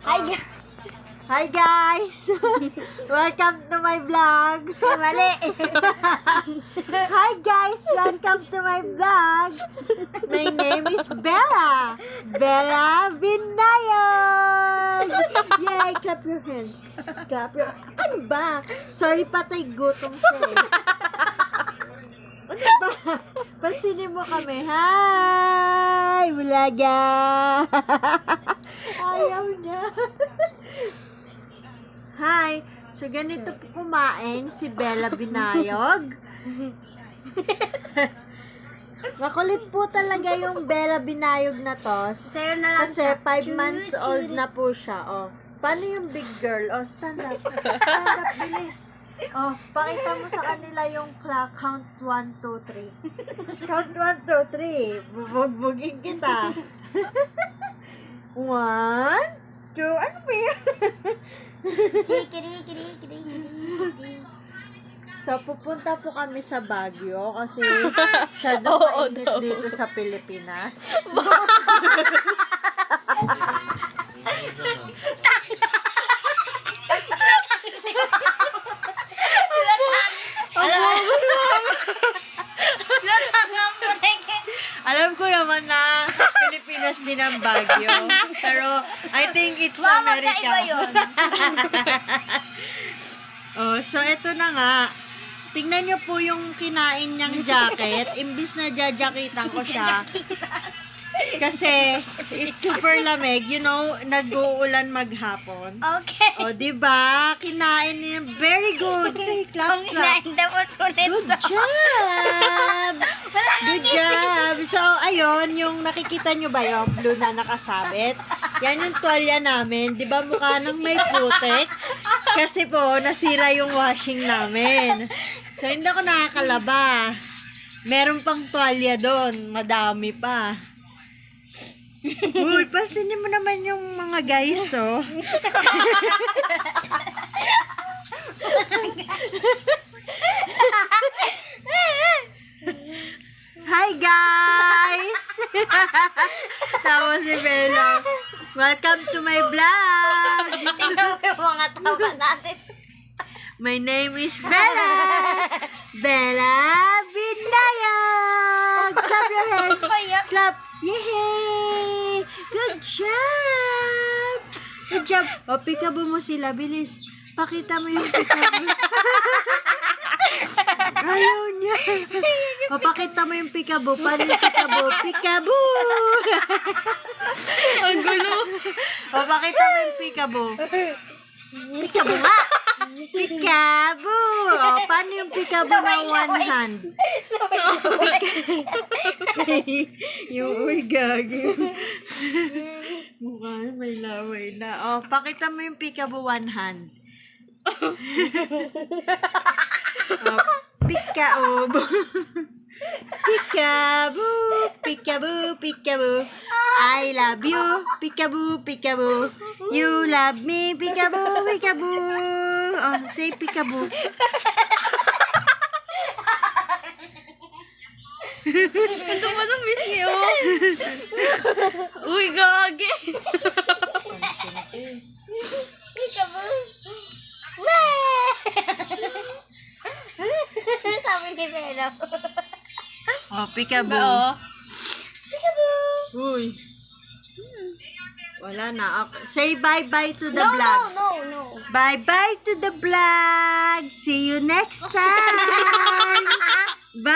Hi guys! Welcome to my vlog! Mali. Hi guys! Welcome to my vlog! My name is Bella! Bella Binayog! Yay! Clap your hands! Clap your... Ano ba? Sorry, patay gutom ko eh. Ano ba? Pansinin mo kami. Hi! Wulaga! Ayaw niya. Hi! So, ganito po kumain si Bella Binayog. Makulit po talaga yung Bella Binayog na to. Sa'yo na lang Kasi siya. 5 months old na po siya. Oh. Paano yung big girl? Oh, stand up. Stand up, bilis. Oh, pakita mo sa kanila yung clock. Count 1, 2, 3. Count 1, 2, 3. Bubugbugin kita. 1, 2, ano ba yan? So, pupunta po kami sa Baguio kasi siya daw mainit dito sa Pilipinas. Alam ko naman na Pilipinas din ang Baguio. Pero I think it's America. Magkaiba yun. Oh, so ito na nga. Tingnan niyo po yung kinain niyang jacket. Imbis na jajakitan ko siya. Kasi it's super lamig. You know, nag-uulan maghapon. Okay. O, diba? Kinain niya. Very good. Say, clap, Ang clap. inain dapat ulit. Good job! Good job! So, ayun, yung nakikita nyo ba yung blue na nakasabit? Yan yung tuwalya namin. Di ba mukha nang may putik? Kasi po, nasira yung washing namin. So, hindi ako nakakalaba. Meron pang tuwalya doon. Madami pa. Uy, pansinin mo naman yung mga guys, oh. Hi guys! Tawa si Bella. Welcome to my vlog! Tingnan mo yung mga tama natin. My name is Bella! Bella Binayog! Clap your hands! Clap! Yay! Good job! Good job! O, pikabo mo sila. Bilis. Pakita mo yung pikabo. Ayaw niya. O, pakita mo yung pikabo. Paano yung pikabo? Pikabo! Ang gulo. O, pakita mo yung pikabo. Pikabo nga! Pikabo! O, paano yung pikabo na one hand? Yung uy gagi. Mukha may laway na. O, pakita mo yung pikabo one hand. O, pikabo. Pikabo, pikabo, pikabo. I love you, pikabo, pikabo. You love me, pikabo, pikabo. Oh, say pikabo. Ito mo nang miss niyo. Uy, gagi. Pikabo. Sabi ni Bella. Oh, pikabo. Pikabo. Uy. Wala na. Okay. Say bye-bye to the No, vlog. no. Bye-bye to the vlog. See you next time. Bye.